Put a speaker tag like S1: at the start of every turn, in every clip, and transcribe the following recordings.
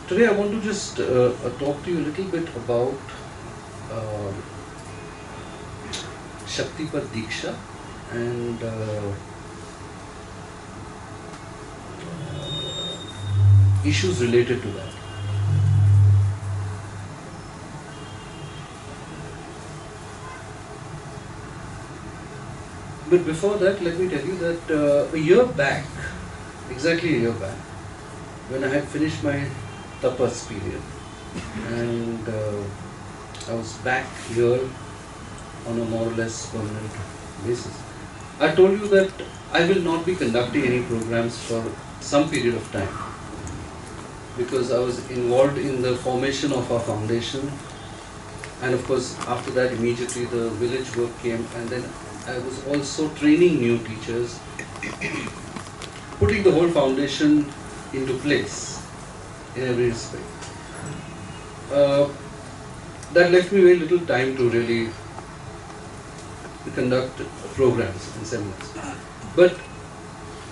S1: Today I want to just talk to you a little bit about uh, Shaktipath Deeksha and issues related to that. But before that, let me tell you that a year back, exactly a year back, when I had finished my tapas period and I was back here on a more or less permanent basis, I told you that I will not be conducting any programs for some period of time because I was involved in the formation of our foundation, and of course after that immediately the village work came, and then I was also training new teachers, putting the whole foundation into place in every respect. That left me very little time to really conduct programs and seminars. But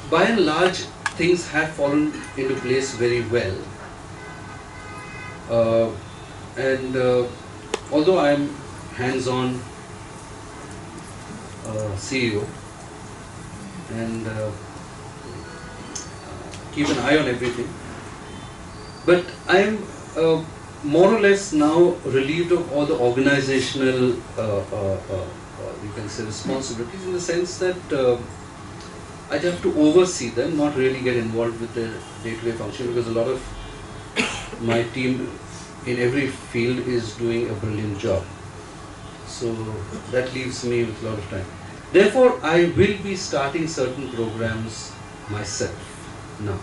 S1: by and large, things have fallen into place very well. And although I am hands-on CEO and keep an eye on everything, but I am more or less now relieved of all the organizational you can say responsibilities, in the sense that I have to oversee them, not really get involved with the day-to-day function, because a lot of my team in every field is doing a brilliant job. So that leaves me with a lot of time. Therefore, I will be starting certain programs myself now.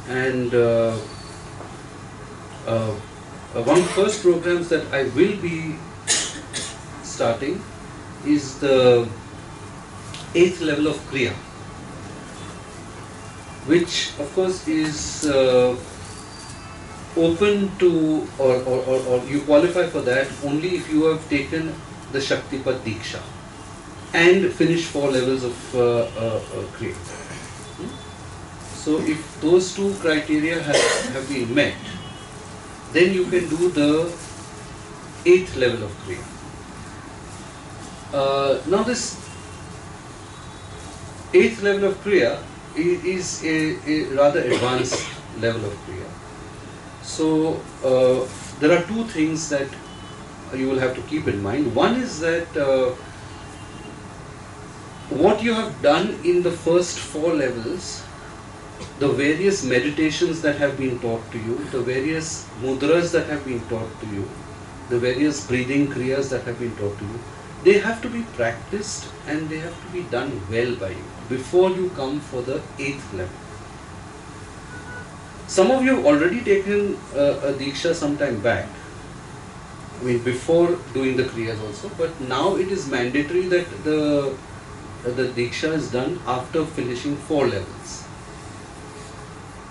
S1: And one of the first programs that I will be starting is the 8th level of Kriya, which of course is open to, or you qualify for that only if you have taken the Shaktipath Deeksha and finished 4 levels of Kriya. So if those 2 criteria have been met, then you can do the 8th level of Kriya. Now this 8th level of Kriya is a rather advanced level of Kriya. So there are 2 things that you will have to keep in mind. One is that what you have done in the first 4 levels, the various meditations that have been taught to you, the various mudras that have been taught to you, the various breathing kriyas that have been taught to you, they have to be practiced and they have to be done well by you before you come for the 8th level. Some of you have already taken a Deeksha some time back, I mean before doing the kriyas also, but now it is mandatory that the Deeksha is done after finishing 4 levels.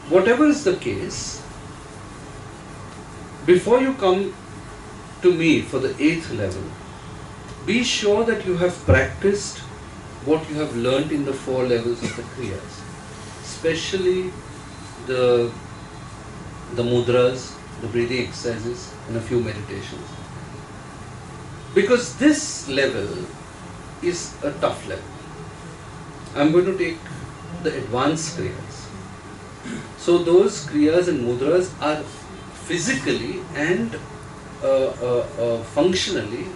S1: Whatever is the case, before you come to me for the 8th level, be sure that you have practiced what you have learned in the 4 levels of the kriyas, especially the mudras, the breathing exercises, and a few meditations. Because this level is a tough level. I am going to take the advanced kriyas. So those kriyas and mudras are physically and functionally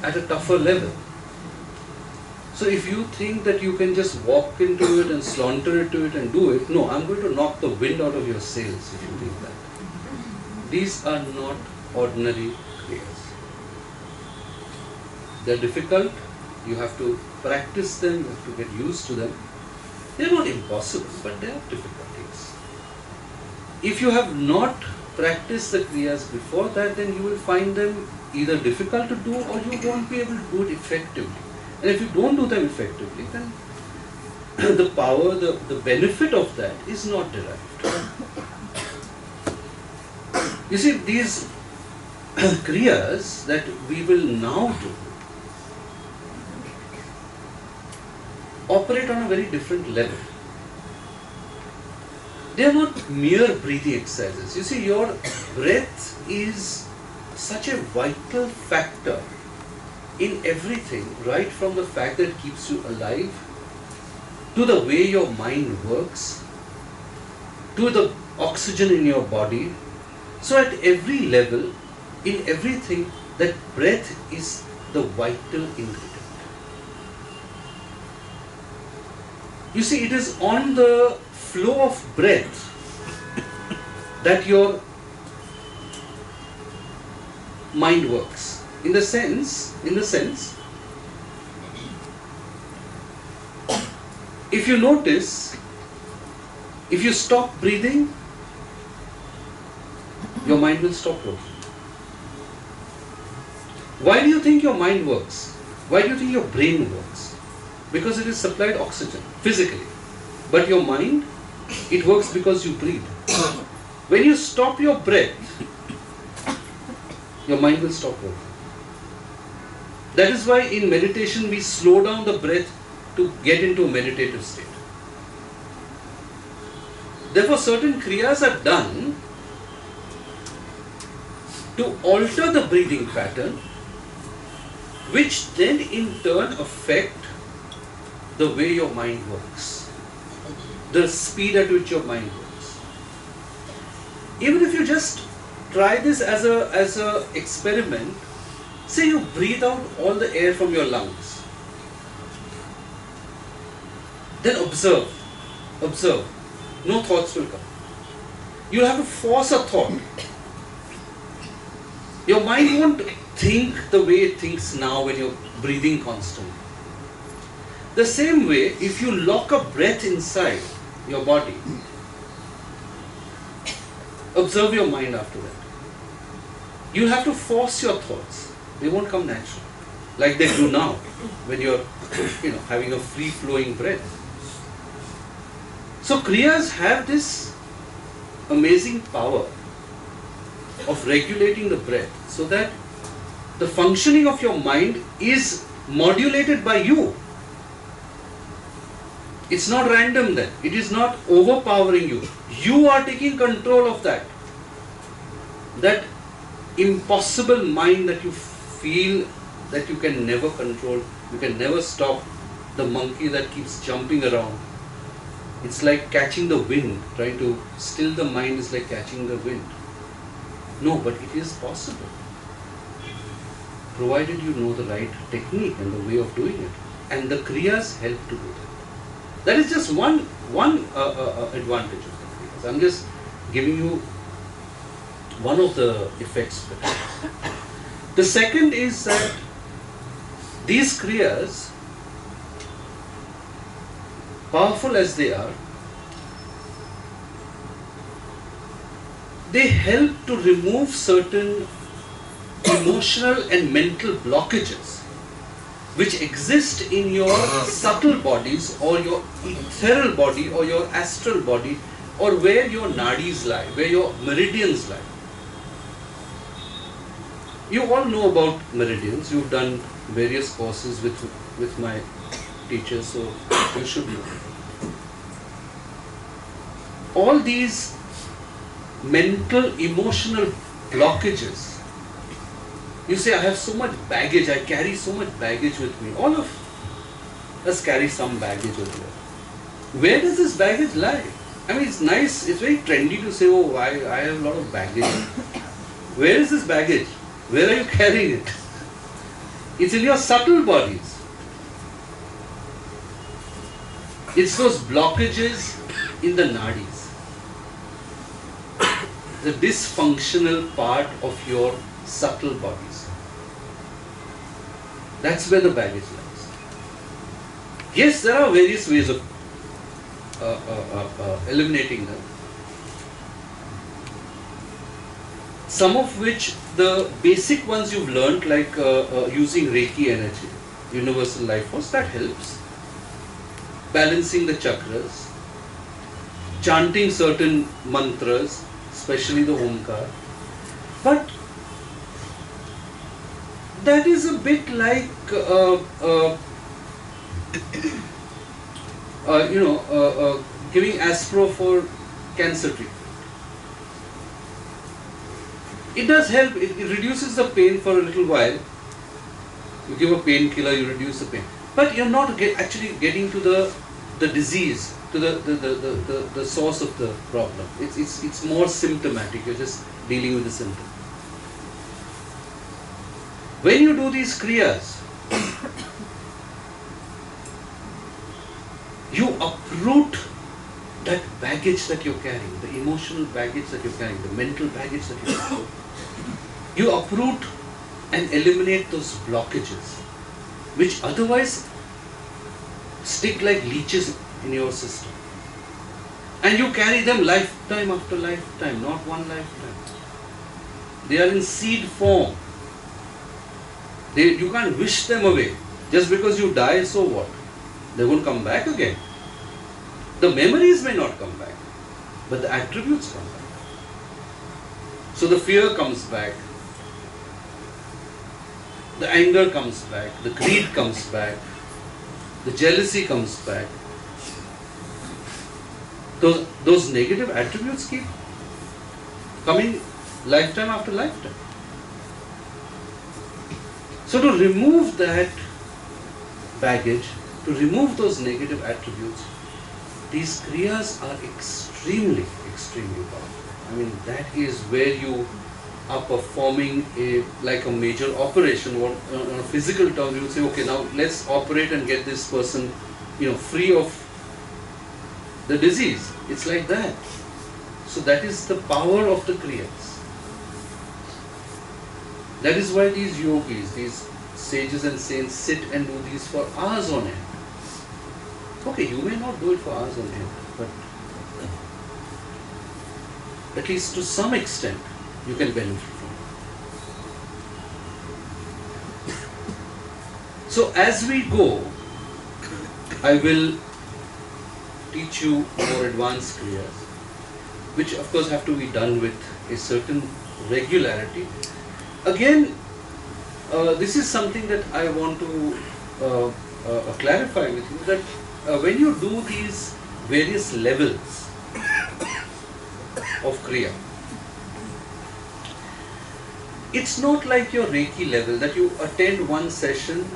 S1: at a tougher level. So if you think that you can just walk into it and saunter into it and do it, no, I'm going to knock the wind out of your sails if you think that. These are not ordinary kriyas. They're difficult, you have to practice them, you have to get used to them. They're not impossible, but they are difficulties. If you have not practiced the kriyas before that, then you will find them either difficult to do or you won't be able to do it effectively. And if you don't do them effectively, then the power, the benefit of that is not derived. You see, these kriyas that we will now do operate on a very different level. They are not mere breathing exercises. You see, your breath is such a vital factor in everything, right from the fact that it keeps you alive, to the way your mind works, to the oxygen in your body. So at every level, in everything, that breath is the vital ingredient. You see, it is on the flow of breath that your mind works. In the sense, if you notice, if you stop breathing, your mind will stop working. Why do you think your mind works? Why do you think your brain works? Because it is supplied oxygen physically. But your mind, it works because you breathe. When you stop your breath, your mind will stop working. That is why in meditation we slow down the breath to get into a meditative state. Therefore, certain kriyas are done to alter the breathing pattern, which then in turn affect the way your mind works, the speed at which your mind works. Even if you just try this as a experiment, say you breathe out all the air from your lungs, then observe, no thoughts will come. You have to force a thought. Your mind won't think the way it thinks now when you're breathing constantly. The same way, if you lock a breath inside your body, observe your mind after that. You have to force your thoughts. They won't come naturally, like they do now when you're having a free-flowing breath. So kriyas have this amazing power of regulating the breath so that the functioning of your mind is modulated by you. It's not random then. It is not overpowering you. You are taking control of that. That impossible mind that you feel that you can never control, you can never stop, the monkey that keeps jumping around. It's like catching the wind. Trying to still the mind is like catching the wind. No, but it is possible, provided you know the right technique and the way of doing it. And the kriyas help to do that. That is just one advantage of the kriyas. I'm just giving you one of the effects of the kriyas. The second is that these kriyas, powerful as they are, they help to remove certain emotional and mental blockages which exist in your subtle bodies or your ethereal body or your astral body, or where your nadis lie, where your meridians lie. You all know about meridians. You've done various courses with my teachers, so you should know. All these mental, emotional blockages. You say, I have so much baggage, I carry so much baggage with me. All of us carry some baggage over here. Where does this baggage lie? I mean, it's nice, it's very trendy to say, oh, I have a lot of baggage. Where is this baggage? Where are you carrying it? It's in your subtle bodies. It's those blockages in the nadis. The dysfunctional part of your subtle bodies. That's where the baggage lies. Yes, there are various ways of eliminating them. Some of which, the basic ones you've learned, like using Reiki energy, universal life force, that helps. Balancing the chakras, chanting certain mantras, especially the Omkar. But that is a bit like, giving aspro for cancer treatment. It does help, it reduces the pain for a little while. You give a painkiller, you reduce the pain. But you're not actually getting to the disease, to the source of the problem. It's more symptomatic, you're just dealing with the symptom. When you do these kriyas, you uproot that baggage that you're carrying, the emotional baggage that you're carrying, the mental baggage that you're carrying. You uproot and eliminate those blockages, which otherwise stick like leeches in your system. And you carry them lifetime after lifetime, not one lifetime. They are in seed form. You can't wish them away. Just because you die, so what? They won't come back again. The memories may not come back, but the attributes come back. So the fear comes back, the anger comes back, the greed comes back, the jealousy comes back. Those negative attributes keep coming lifetime after lifetime. So to remove that baggage, to remove those negative attributes, these kriyas are extremely, extremely powerful. I mean, that is where you are performing like a major operation. On a physical term, you would say, okay, now let's operate and get this person, free of the disease. It's like that. So that is the power of the kriyas. That is why these yogis, these sages and saints sit and do these for hours on end. Okay, you may not do it for hours on end, but at least to some extent you can benefit from it. So as we go, I will teach you more advanced kriyas, which of course have to be done with a certain regularity. Again, this is something that I want to clarify with you, that when you do these various levels of Kriya, it's not like your Reiki level that you attend one session,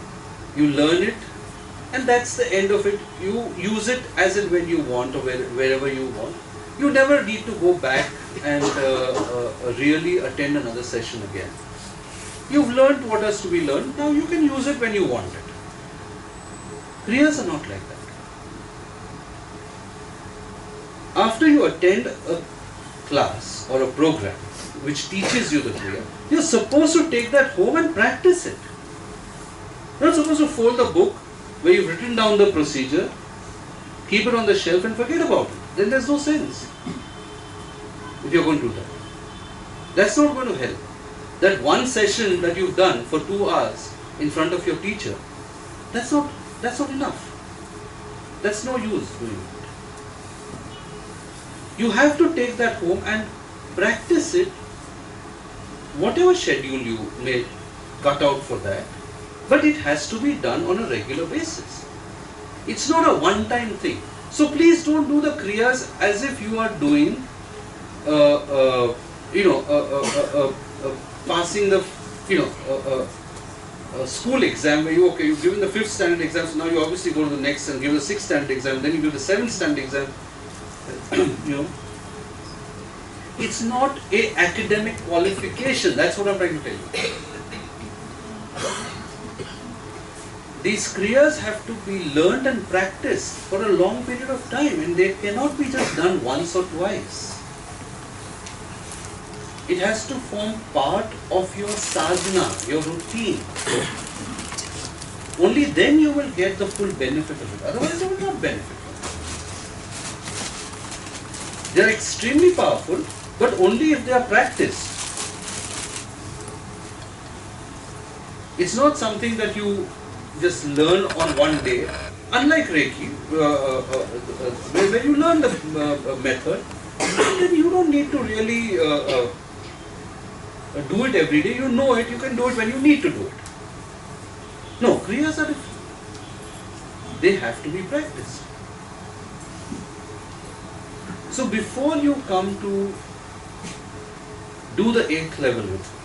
S1: you learn it, and that's the end of it. You use it as and when you want or wherever you want. You never need to go back and really attend another session again. You've learned what has to be learned, now you can use it when you want it. Kriyas are not like that. After you attend a class or a program which teaches you the Kriya, you're supposed to take that home and practice it. You're not supposed to fold the book where you've written down the procedure, keep it on the shelf and forget about it. Then there's no sense if you're going to do that. That's not going to help. That one session that you've done for 2 hours in front of your teacher, that's not enough. That's no use doing it. You have to take that home and practice it, whatever schedule you may cut out for that, but it has to be done on a regular basis. It's not a one-time thing. So please don't do the kriyas as if you are doing, passing the, school exam where you've given the 5th standard exam, so now you obviously go to the next and give the 6th standard exam, then you give the 7th standard exam. It's not a academic qualification. That's what I'm trying to tell you. These kriyas have to be learned and practiced for a long period of time, and they cannot be just done once or twice. It has to form part of your sadhana, your routine. Only then you will get the full benefit of it. Otherwise you will not benefit from it. They are extremely powerful, but only if they are practiced. It's not something that you just learn on one day. Unlike Reiki, where you learn the method, then you don't need to really do it every day. You know it, you can do it when you need to do it. No, kriyas are different. They have to be practiced. So before you come to do the 8th level with me,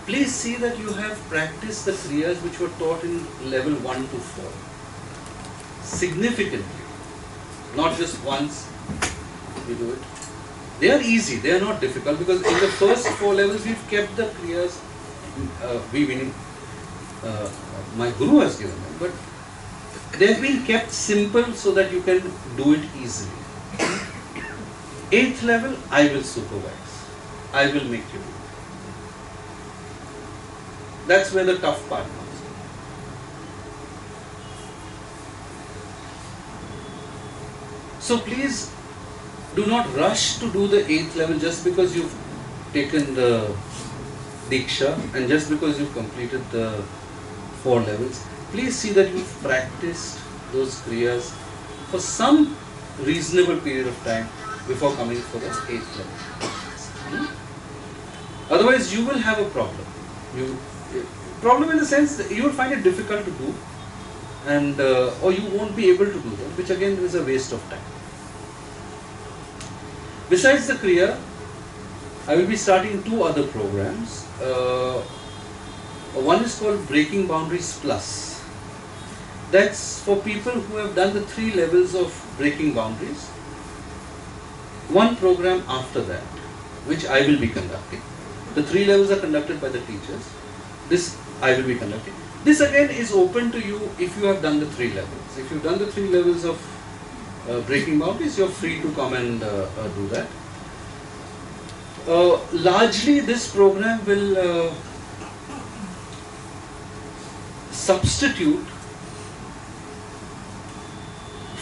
S1: please see that you have practiced the Kriyas which were taught in level 1 to 4 significantly, not just once you do it. They are easy, they are not difficult, because in the first 4 levels we've kept the Kriyas, my Guru has given them, but they have been kept simple so that you can do it easily. 8th level, I will supervise. I will make you do it. That's where the tough part comes in. So please do not rush to do the 8th level just because you've taken the Deeksha and just because you've completed the 4 levels. Please see that you've practiced those Kriyas for some reasonable period of time before coming for the 8th level. Otherwise you will have a problem. Problem in the sense that you will find it difficult to do, and or you won't be able to do them, which again is a waste of time. Besides the Kriya, I will be starting 2 other programs. One is called Breaking Boundaries Plus. That's for people who have done the 3 levels of breaking boundaries. One program after that, which I will be conducting. The 3 levels are conducted by the teachers. This I will be conducting. This again is open to you if you have done the 3 levels. If you've done the 3 levels of breaking boundaries, you're free to come and do that. Largely this program will substitute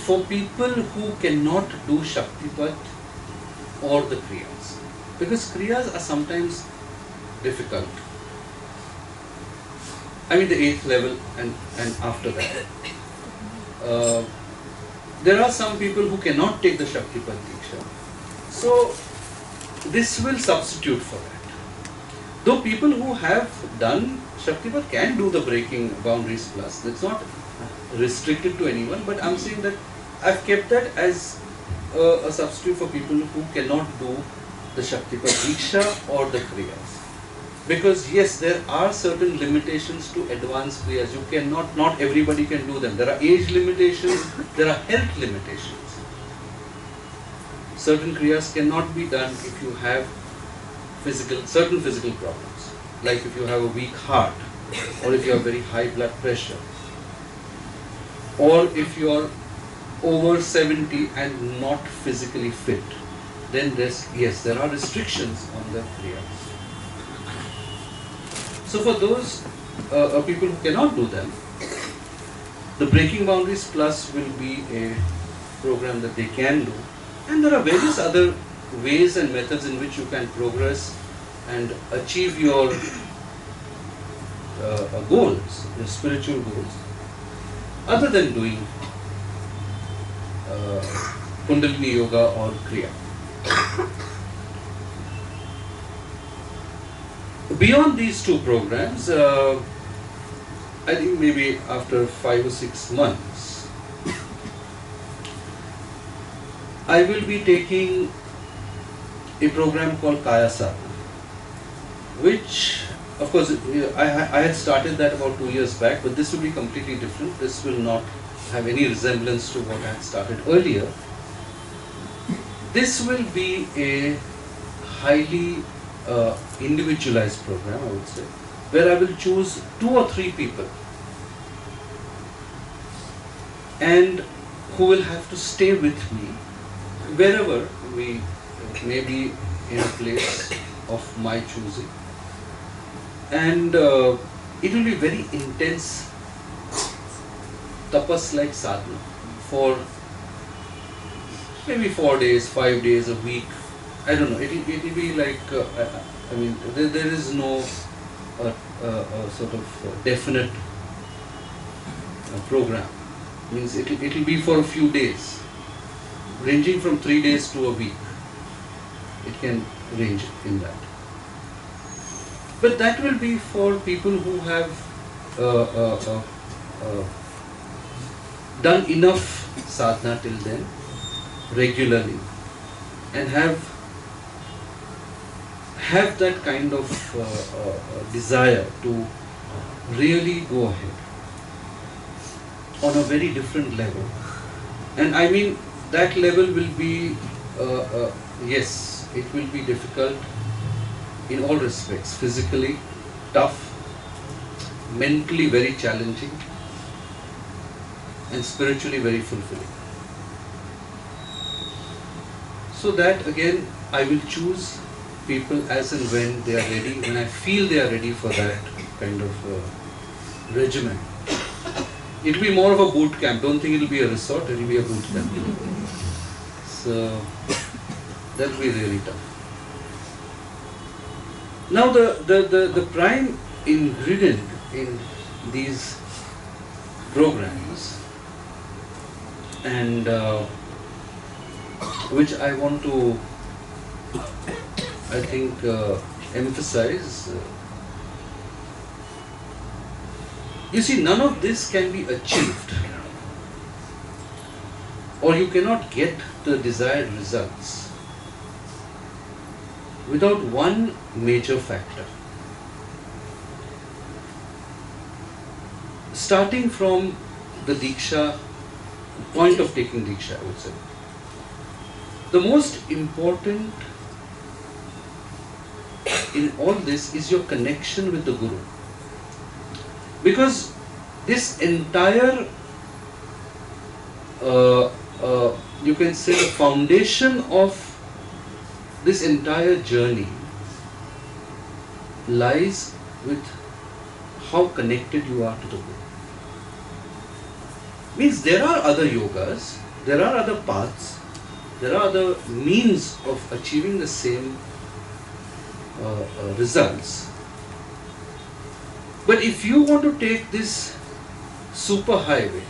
S1: for people who cannot do Shaktipath or the Kriyas. Because Kriyas are sometimes difficult. I mean the 8th level and after that. There are some people who cannot take the Shaktipath Deeksha. So this will substitute for that. Though people who have done Shaktipath can do the Breaking Boundaries Plus. That's not restricted to anyone, but I'm saying that I've kept that as a substitute for people who cannot do the Shaktipath Deeksha or the Kriyas. Because yes, there are certain limitations to advanced Kriyas. You cannot, not everybody can do them. There are age limitations, there are health limitations. Certain Kriyas cannot be done if you have certain physical problems. Like if you have a weak heart, or if you have very high blood pressure, or if you are over 70 and not physically fit, then yes, there are restrictions on the Kriyas. So for those people who cannot do them, the Breaking Boundaries Plus will be a program that they can do. And there are various other ways and methods in which you can progress and achieve your goals, your spiritual goals, other than doing Kundalini Yoga or Kriya. Beyond these 2 programs, I think maybe after 5 or 6 months, I will be taking a program called Kaya Sadhana, which, of course, I had started that about 2 years back, but this will be completely different. This will not have any resemblance to what I had started earlier. This will be a highly individualized program, I would say, where I will choose 2 or 3 people and who will have to stay with me wherever we may be in a place of my choosing, and it will be very intense tapas like sadhana for maybe 4 days, 5 days, a week. I don't know. It will be like I mean, there is no sort of definite program. Means it will be for a few days, ranging from 3 days to a week. It can range in that. But that will be for people who have done enough sadhana till then, regularly and have that kind of desire to really go ahead on a very different level. And I mean, that level will be, yes, it will be difficult in all respects, physically tough, mentally very challenging, and spiritually very fulfilling. So that again, I will choose people as and when they are ready, when I feel they are ready for that kind of regimen. It will be more of a boot camp. Don't think it will be a resort, it will be a boot camp. So that will be really tough. Now the prime ingredient in these programs, and which I want to, I think, emphasize. You see, none of this can be achieved, or you cannot get the desired results without one major factor. Starting from the Deeksha, point of taking Deeksha, I would say. The most important in all this is your connection with the Guru. Because this entire, you can say, the foundation of this entire journey lies with how connected you are to the Guru. Means there are other yogas, there are other paths, there are other means of achieving the same results. But if you want to take this super highway,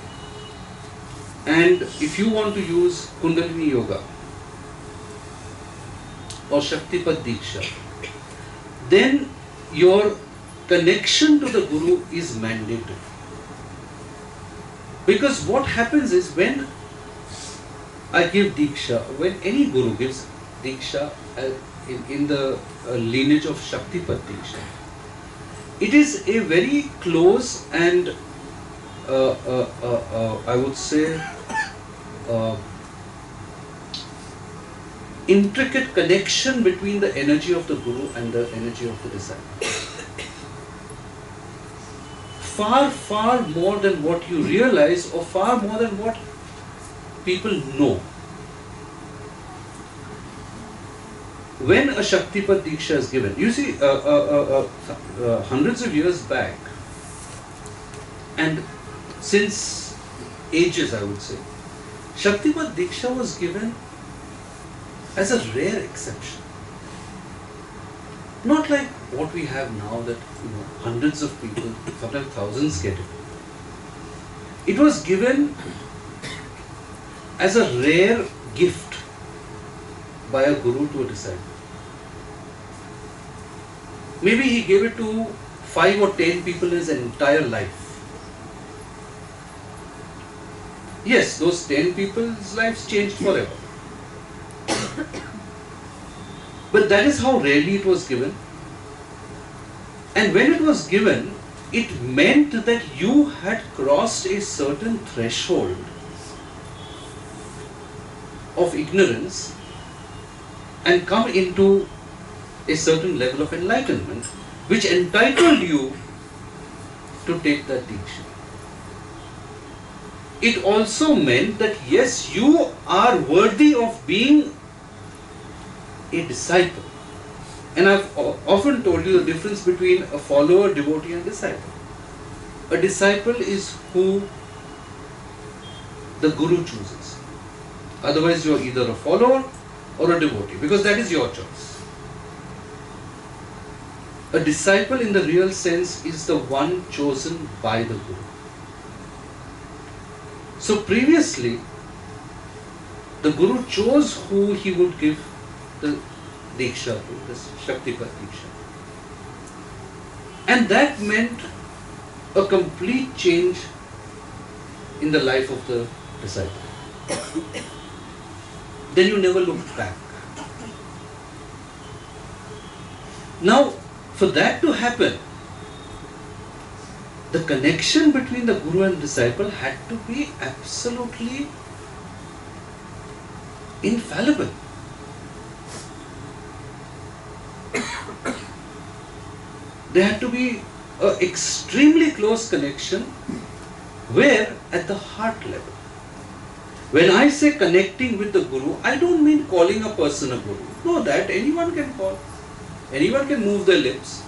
S1: and if you want to use Kundalini Yoga or Shaktipath Deeksha, then your connection to the Guru is mandatory. Because what happens is, when I give Deeksha, when any Guru gives Deeksha in the lineage of Shaktipath Deeksha, it is a very close and I would say intricate connection between the energy of the Guru and the energy of the disciple. Far, far more than what you realize, or far more than what people know. When a Shaktipath Deeksha is given, you see, hundreds of years back, and since ages, I would say, Shaktipath Deeksha was given as a rare exception. Not like what we have now, that hundreds of people, sometimes thousands get it. It was given as a rare gift by a Guru to a disciple. Maybe he gave it to 5 or 10 people in his entire life. Yes, those 10 people's lives changed forever. But that is how rarely it was given. And when it was given, it meant that you had crossed a certain threshold of ignorance and come into a certain level of enlightenment, which entitled you to take that Deeksha. It also meant that yes, you are worthy of being a disciple. And I've often told you the difference between a follower, devotee and disciple. A disciple is who the Guru chooses. Otherwise you are either a follower or a devotee, because that is your choice. A disciple in the real sense is the one chosen by the Guru. So previously, the Guru chose who he would give the Deeksha to, the Shaktipath Deeksha. And that meant a complete change in the life of the disciple. then you never looked back. Now, for that to happen, the connection between the Guru and disciple had to be absolutely infallible. There had to be an extremely close connection where at the heart level. When I say connecting with the Guru, I don't mean calling a person a Guru. No, that anyone can call. Anyone can move their lips.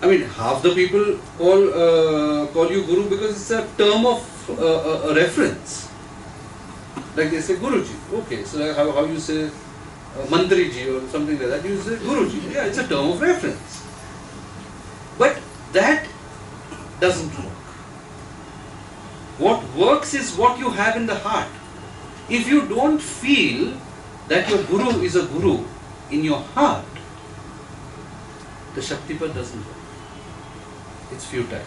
S1: I mean, half the people call you Guru because it's a term of a reference. Like they say Guruji. Okay, so like how you say Mantriji or something like that, you say Guruji. Yeah, it's a term of reference. But that doesn't work. What works is what you have in the heart. If you don't feel that your Guru is a Guru in your heart, the Shaktipath doesn't work. It's futile.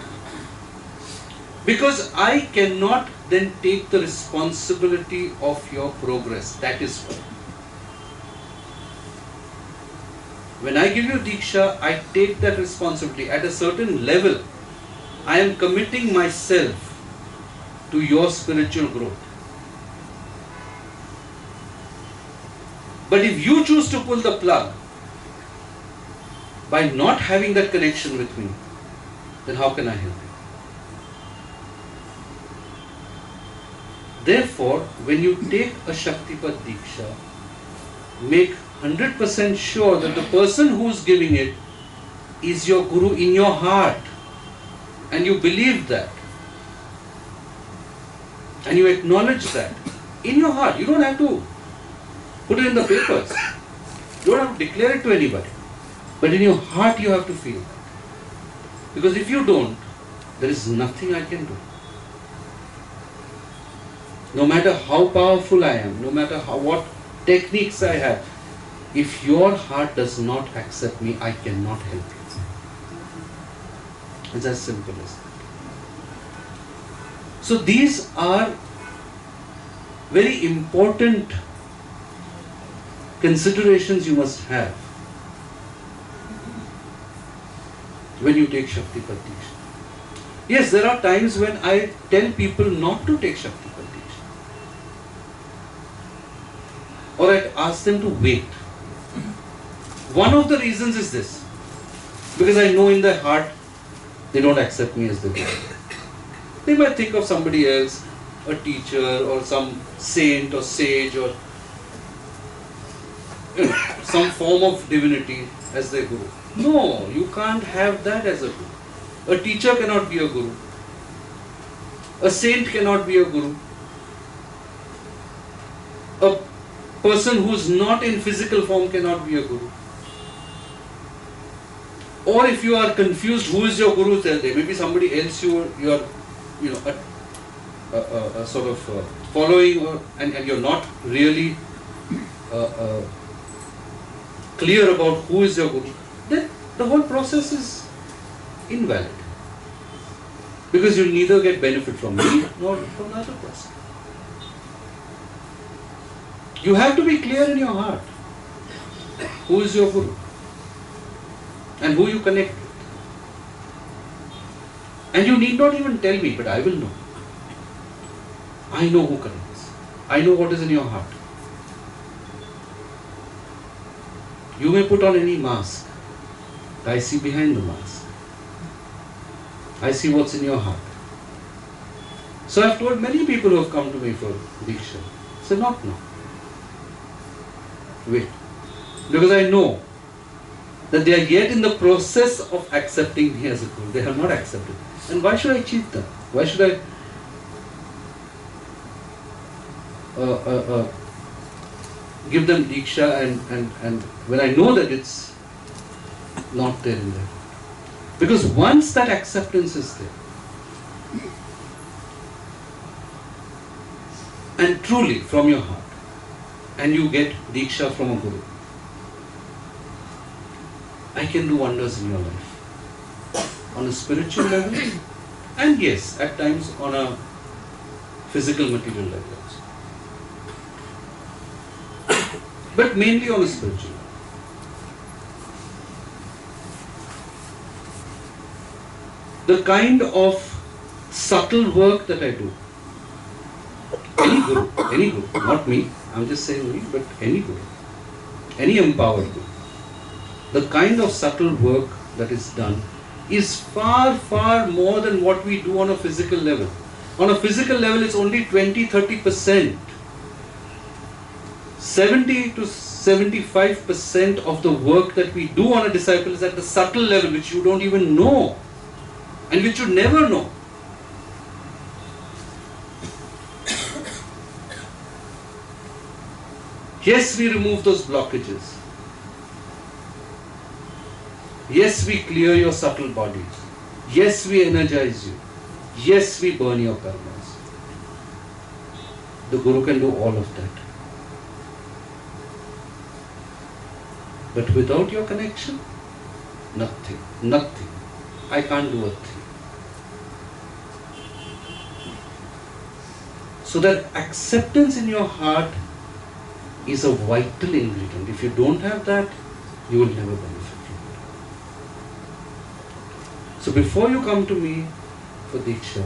S1: Because I cannot then take the responsibility of your progress. That is why. When I give you Deeksha, I take that responsibility. At a certain level, I am committing myself to your spiritual growth. But if you choose to pull the plug by not having that connection with me, then how can I help you? Therefore, when you take a Shaktipath Deeksha, make 100% sure that the person who is giving it is your Guru in your heart, and you believe that, and you acknowledge that in your heart. You don't have to put it in the papers. You don't have to declare it to anybody. But in your heart you have to feel that. Because if you don't, there is nothing I can do. No matter how powerful I am, no matter what techniques I have, if your heart does not accept me, I cannot help you. It's as simple as that. So these are very important considerations you must have when you take Shaktipath Deeksha. Yes, there are times when I tell people not to take Shaktipath Deeksha. Or I ask them to wait. One of the reasons is this. Because I know in their heart they don't accept me as the Guru. They might think of somebody else, a teacher or some saint or sage or some form of divinity as their Guru. No, you can't have that as a Guru. A teacher cannot be a Guru. A saint cannot be a Guru. A person who is not in physical form cannot be a Guru. Or if you are confused who is your Guru, there may be somebody else you are sort of following, and you're not really clear about who is your Guru, then the whole process is invalid. Because you neither get benefit from me nor from the other person. You have to be clear in your heart who is your Guru and who you connect with. And you need not even tell me, but I will know. I know who connects. I know what is in your heart. You may put on any mask. I see behind the mask. I see what's in your heart. So I've told many people who have come to me for Deeksha, say not now. Wait. Because I know that they are yet in the process of accepting me as a Guru. They have not accepted. And why should I cheat them? Why should I give them Deeksha and when I know that it's not there in there? Because once that acceptance is there, and truly from your heart, and you get Deeksha from a Guru, I can do wonders in your life. On a spiritual level, and yes, at times on a physical material level also. but mainly on a spiritual level. The kind of subtle work that I do, any guru, not me, I'm just saying me, but any guru, any empowered guru, the kind of subtle work that is done is far, far more than what we do on a physical level. On a physical level, it's only 20-30%. 70 to 75% of the work that we do on a disciple is at the subtle level, which you don't even know and which you never know. Yes, we remove those blockages. Yes, we clear your subtle bodies. Yes, we energize you. Yes, we burn your karmas. The Guru can do all of that. But without your connection, nothing, nothing. I can't do a thing. So that acceptance in your heart is a vital ingredient. If you don't have that, you will never benefit from it. So before you come to me for Deeksha,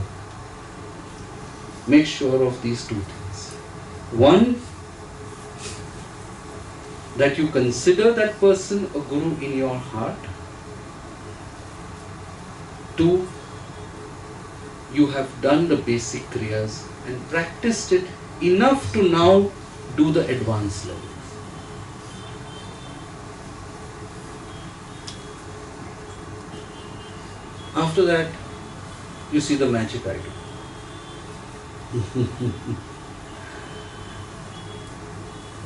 S1: make sure of these two things. One, that you consider that person a guru in your heart. Two, you have done the basic kriyas and practiced it enough to now do the advanced level. After that, you see the magic I do.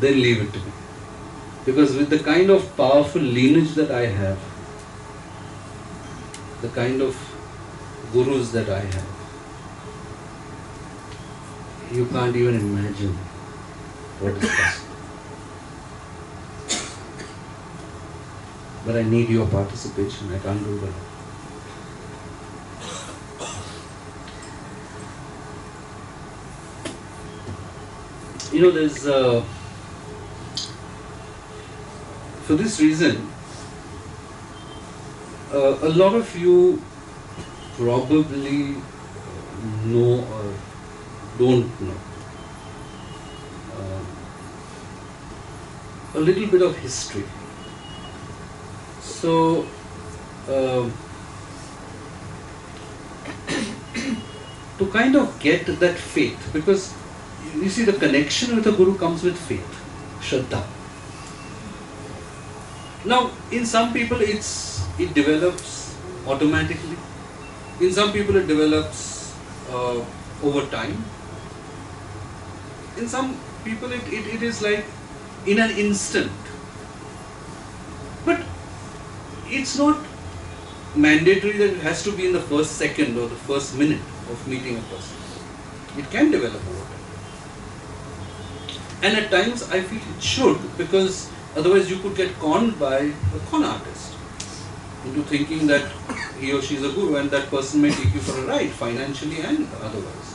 S1: Then leave it to me. Because with the kind of powerful lineage that I have, the kind of gurus that I have, you can't even imagine what is possible. But I need your participation. I can't do that. You know, there's for this reason, a lot of you probably know or don't know a little bit of history. So, to kind of get that faith, because you see the connection with the Guru comes with faith, Shraddha. Now, in some people it develops automatically. In some people it develops over time. In some people it is like in an instant. But it's not mandatory that it has to be in the first second or the first minute of meeting a person. It can develop over time. And at times I feel it should, because otherwise you could get conned by a con artist into thinking that he or she is a guru and that person may take you for a ride financially and otherwise.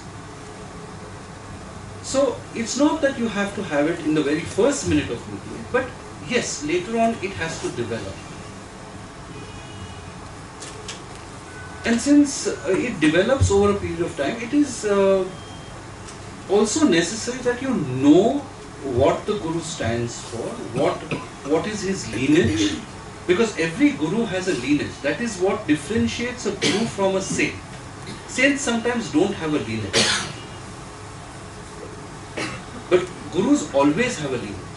S1: So it's not that you have to have it in the very first minute of meeting, but yes, later on it has to develop. And since it develops over a period of time, it is also necessary that you know what the Guru stands for, what is his lineage, because every Guru has a lineage. That is what differentiates a Guru from a saint. Saints sometimes don't have a lineage, but Gurus always have a lineage.